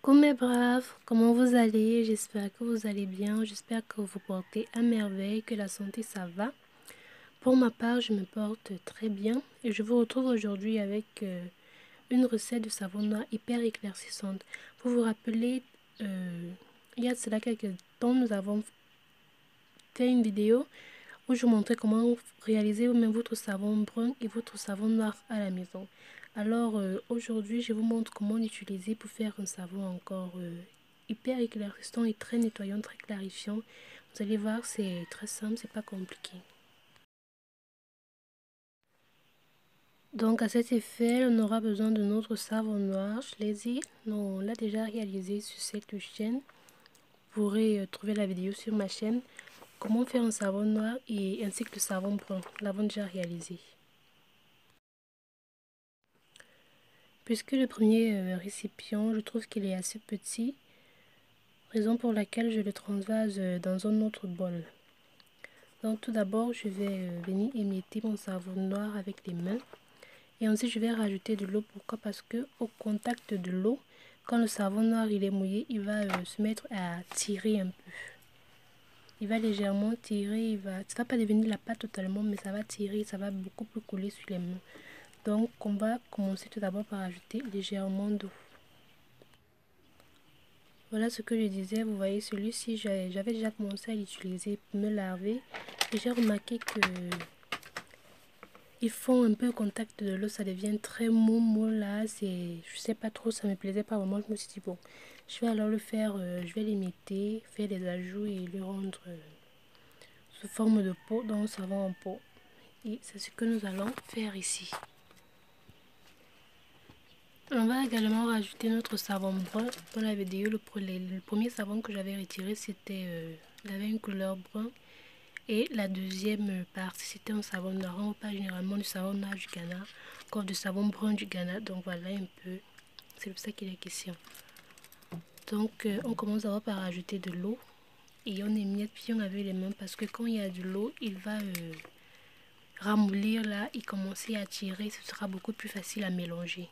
Coucou mes braves, comment vous allez? J'espère que vous allez bien, j'espère que vous portez à merveille, que la santé ça va. Pour ma part, je me porte très bien et je vous retrouve aujourd'hui avec une recette de savon noir hyper éclaircissante. Vous vous rappelez, il y a de cela quelques temps, nous avons fait une vidéo où je vous montrais comment réaliser vous-même votre savon brun et votre savon noir à la maison. Alors aujourd'hui, je vous montre comment l'utiliser pour faire un savon encore hyper éclaircissant et très nettoyant, très clarifiant. Vous allez voir, c'est très simple, c'est pas compliqué. Donc à cet effet, on aura besoin de notre savon noir. On l'a déjà réalisé sur cette chaîne. Vous pourrez trouver la vidéo sur ma chaîne. Comment faire un savon noir et ainsi que le savon brun. Nous l'avons déjà réalisé. Puisque le premier récipient, je trouve qu'il est assez petit, raison pour laquelle je le transvase dans un autre bol. Donc tout d'abord, je vais venir émietter mon savon noir avec les mains. Et ensuite, je vais rajouter de l'eau. Pourquoi? Parce que au contact de l'eau, quand le savon noir il est mouillé, il va se mettre à tirer un peu. Il va légèrement tirer, ça ne va pas devenir la pâte totalement, mais ça va tirer, ça va beaucoup plus couler sur les mains. Donc on va commencer tout d'abord par ajouter légèrement d'eau. Voilà ce que je disais, vous voyez celui-ci, j'avais déjà commencé à l'utiliser pour me laver. Et j'ai remarqué que ils font un peu contact de l'eau, ça devient très mou là, je sais pas trop, ça me plaisait pas vraiment. Je me suis dit bon, je vais alors le faire, je vais l'imiter, faire des ajouts et le rendre sous forme de pot, dans un savon en pot. Et c'est ce que nous allons faire ici. On va également rajouter notre savon brun. Dans la vidéo, le premier savon que j'avais retiré, il avait une couleur brun. Et la deuxième partie, c'était un savon noir. On parle généralement du savon noir du Ghana, encore du savon brun du Ghana. Donc voilà un peu, c'est de ça qu'il est question. Donc on commence d'abord par rajouter de l'eau. Et on émiette bien avec les mains parce que quand il y a de l'eau, il va ramollir là et commencer à tirer. Ce sera beaucoup plus facile à mélanger.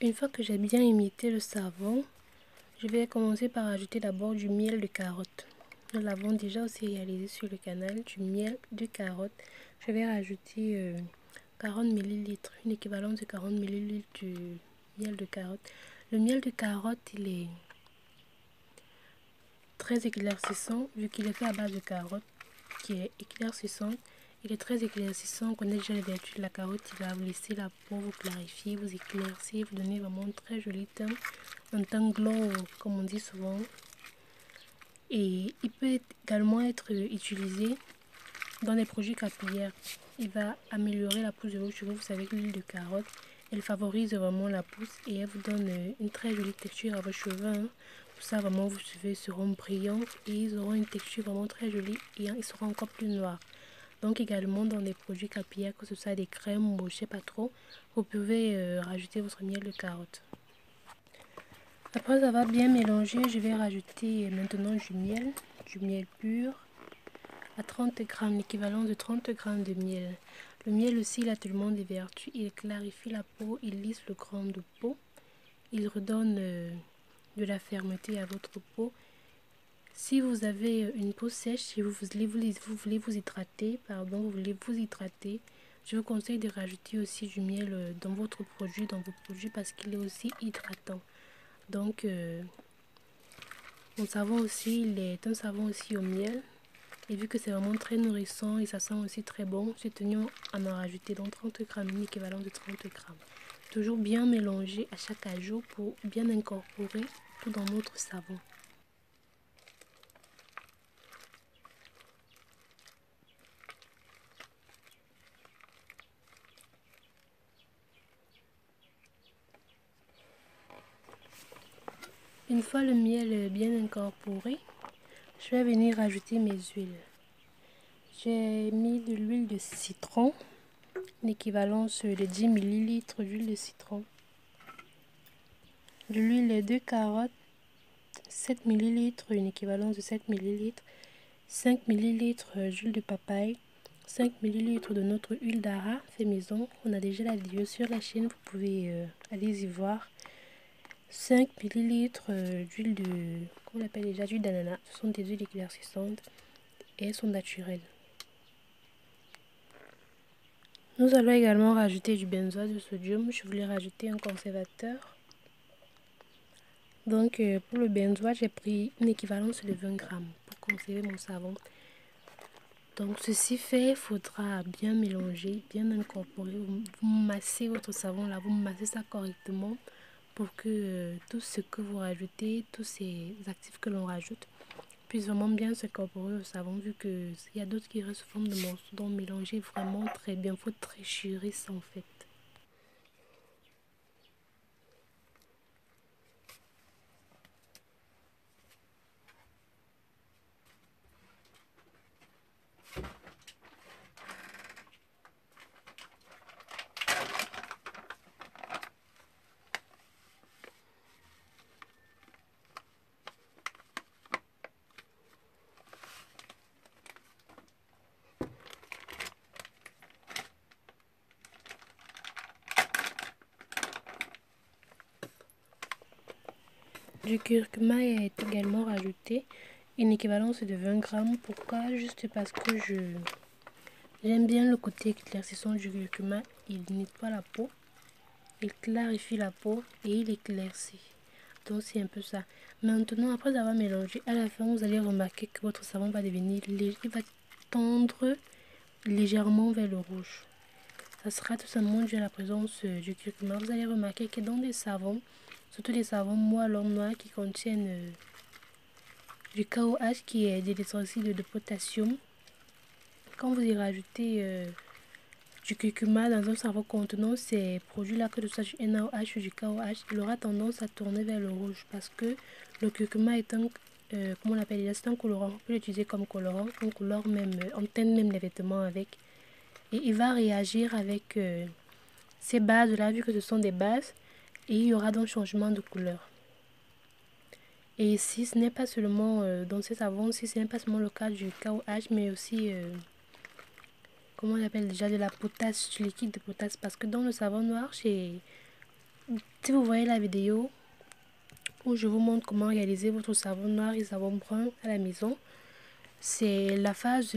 Une fois que j'ai bien imité le savon, je vais commencer par ajouter d'abord du miel de carotte. Nous l'avons déjà aussi réalisé sur le canal, du miel de carotte. Je vais rajouter 40 ml, une équivalence de 40 ml du miel de carotte. Le miel de carotte, il est très éclaircissant, vu qu'il est fait à base de carotte, qui est éclaircissant. Il est très éclaircissant, on connaît déjà les vertus de la carotte, il va vous laisser la peau, vous clarifier, vous éclaircir, vous donner vraiment un très joli teint, un teint glow, comme on dit souvent. Et il peut également être utilisé dans les produits capillaires. Il va améliorer la pousse de vos cheveux. Vous savez que l'huile de carotte, elle favorise vraiment la pousse et elle vous donne une très jolie texture à vos cheveux. Hein. Pour ça, vraiment, vos cheveux seront brillants et ils auront une texture vraiment très jolie et ils seront encore plus noirs. Donc également dans les produits capillaires, que ce soit des crèmes ou je sais pas trop, vous pouvez rajouter votre miel de carotte. Après avoir bien mélangé, je vais rajouter maintenant du miel pur à 30 grammes, l'équivalent de 30 grammes de miel. Le miel aussi, il a tellement de vertus, il clarifie la peau, il lisse le grain de peau, il redonne de la fermeté à votre peau. Si vous avez une peau sèche, si vous voulez vous hydrater, je vous conseille de rajouter aussi du miel dans vos produits parce qu'il est aussi hydratant. Donc, mon savon aussi, il est un savon aussi au miel. Et vu que c'est vraiment très nourrissant et ça sent aussi très bon, j'ai tenu à en rajouter dans 30 grammes, une équivalent de 30 grammes. Toujours bien mélanger à chaque ajout pour bien incorporer tout dans notre savon. Une fois le miel bien incorporé, je vais venir ajouter mes huiles. J'ai mis de l'huile de citron, une équivalence de 10 ml d'huile de citron, de l'huile de carotte, 7 ml, une équivalence de 7 ml, 5 ml d'huile de papaye, 5 ml de notre huile d'ara fait maison. On a déjà la vidéo sur la chaîne, vous pouvez aller y voir. 5 ml d'huile de, comment on appelle déjà, d'huile d'ananas. Ce sont des huiles éclaircissantes et elles sont naturelles. Nous allons également rajouter du benzoate de sodium. Je voulais rajouter un conservateur. Donc pour le benzoate, j'ai pris une équivalence de 20 grammes pour conserver mon savon. Donc ceci fait, il faudra bien mélanger, bien incorporer. Vous massez votre savon là, vous massez ça correctement pour que tout ce que vous rajoutez, tous ces actifs que l'on rajoute, puissent vraiment bien s'incorporer au savon, vu qu'il y a d'autres qui restent sous forme de morceaux. Donc mélangez vraiment très bien, il faut trichurer ça en fait. Du curcuma est également rajouté, une équivalence de 20 grammes. Pourquoi? Juste parce que j'aime bien le côté éclaircissant du curcuma. Il nettoie la peau, il clarifie la peau et il éclaircit. Donc c'est un peu ça. Maintenant, après avoir mélangé, à la fin, vous allez remarquer que votre savon va devenir léger, il va tendre légèrement vers le rouge. Ça sera tout simplement dû à la présence du curcuma. Vous allez remarquer que dans les savons, surtout les savons moellons noirs qui contiennent du KOH qui est des électrolytes de potassium, quand vous y rajoutez du curcuma dans un savon contenant ces produits-là, que ce soit du NaOH ou du KOH, il aura tendance à tourner vers le rouge parce que le curcuma est un, comment on appelle, c'est un colorant. On peut l'utiliser comme colorant, on colore même, on teint même les vêtements avec. Et il va réagir avec ces bases-là, vu que ce sont des bases, et il y aura donc changement de couleur. Et ici, ce n'est pas seulement dans ces savons, ce n'est pas seulement le cas du KOH, mais aussi comment on appelle déjà, de la potasse, du liquide de potasse, parce que dans le savon noir, si vous voyez la vidéo où je vous montre comment réaliser votre savon noir et savon brun à la maison, c'est la phase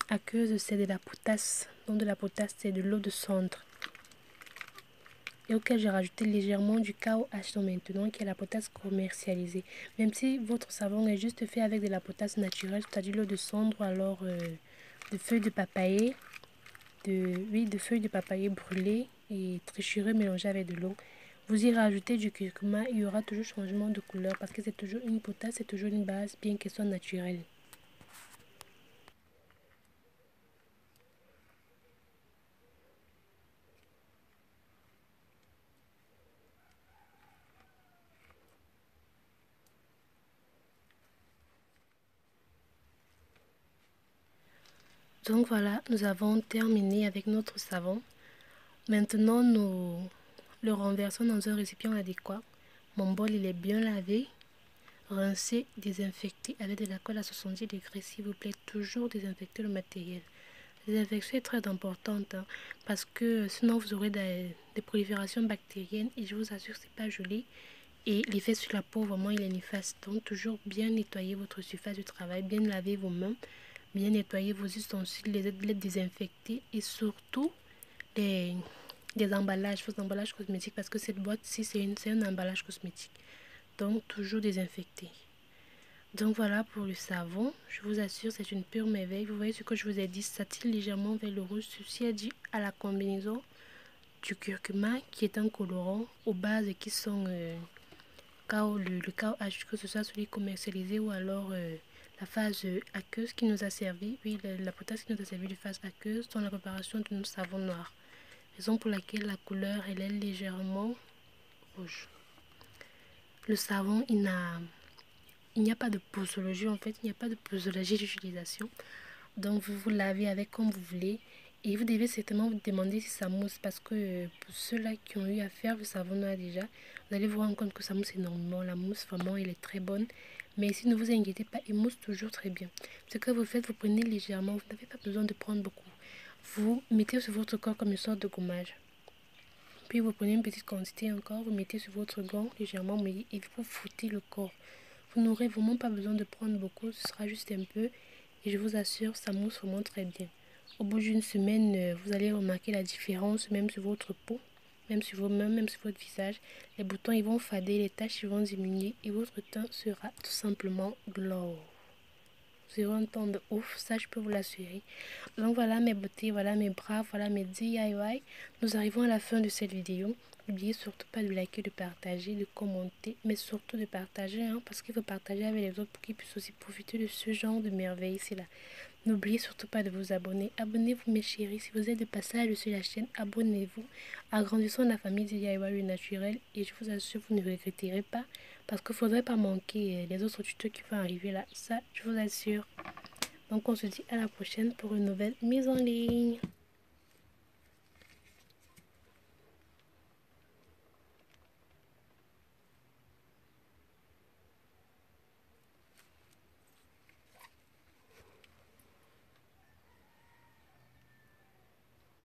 aqueuse, c'est de la potasse. Donc de la potasse, c'est de l'eau de cendre, et auquel j'ai rajouté légèrement du KOH maintenant, qui est la potasse commercialisée. Même si votre savon est juste fait avec de la potasse naturelle, c'est-à-dire l'eau de cendre ou alors de feuilles de papayer, de feuilles de papayer brûlées et triturées mélangées avec de l'eau. Vous y rajoutez du curcuma, il y aura toujours changement de couleur parce que c'est toujours une potasse, c'est toujours une base, bien qu'elle soit naturelle. Donc voilà, nous avons terminé avec notre savon. Maintenant, nous le renversons dans un récipient adéquat. Mon bol, il est bien lavé, rincé, désinfecté avec de l'alcool à 70 degrés. S'il vous plaît, toujours désinfecter le matériel. La désinfection est très importante parce que sinon vous aurez des proliférations bactériennes et je vous assure que ce n'est pas joli. Et l'effet sur la peau, vraiment, il est néfaste. Donc, toujours bien nettoyer votre surface de travail, bien laver vos mains, bien nettoyer vos ustensiles, les désinfecter et surtout des emballages, vos emballages cosmétiques, parce que cette boîte-ci, c'est un emballage cosmétique. Donc, toujours désinfecter. Donc, voilà pour le savon. Je vous assure, c'est une pure merveille. Vous voyez ce que je vous ai dit, ça tire légèrement vers le rouge. Ceci est dû à la combinaison du curcuma, qui est un colorant, aux bases qui sont le KOH, que ce soit celui commercialisé ou alors la phase aqueuse qui nous a servi, oui, la potasse qui nous a servi de phase aqueuse dans la préparation de notre savon noir. Raison pour laquelle la couleur elle est légèrement rouge. Le savon, il n'y a pas de posologie en fait, il n'y a pas de posologie d'utilisation. Donc vous vous lavez avec comme vous voulez Et vous devez certainement vous demander si ça mousse parce que pour ceux-là qui ont eu à faire le savon noir déjà, vous allez vous rendre compte que ça mousse énormément. La mousse, vraiment, elle est très bonne. Mais ici, ne vous inquiétez pas, il mousse toujours très bien. Ce que vous faites, vous prenez légèrement, vous n'avez pas besoin de prendre beaucoup. Vous mettez sur votre corps comme une sorte de gommage. Puis vous prenez une petite quantité encore, vous mettez sur votre gant légèrement mouillé et vous frottez le corps. Vous n'aurez vraiment pas besoin de prendre beaucoup, ce sera juste un peu et je vous assure, ça mousse vraiment très bien. Au bout d'une semaine, vous allez remarquer la différence même sur votre peau, même sur vos mains, même sur votre visage. Les boutons ils vont fader, les taches ils vont diminuer et votre teint sera tout simplement glow. Vous aurez un temps de ouf, ça je peux vous l'assurer. Donc voilà mes beautés, voilà mes bras, voilà mes DIY. Nous arrivons à la fin de cette vidéo. N'oubliez surtout pas de liker, de partager, de commenter, mais surtout de partager, hein, parce qu'il faut partager avec les autres pour qu'ils puissent aussi profiter de ce genre de merveilles ici là. N'oubliez surtout pas de vous abonner. Abonnez-vous mes chéris. Si vous êtes de passage sur la chaîne, abonnez-vous. Agrandissons la famille DIY naturel et je vous assure, vous ne regretterez pas parce qu'il ne faudrait pas manquer les autres tutos qui vont arriver là. Ça, je vous assure. Donc on se dit à la prochaine pour une nouvelle mise en ligne.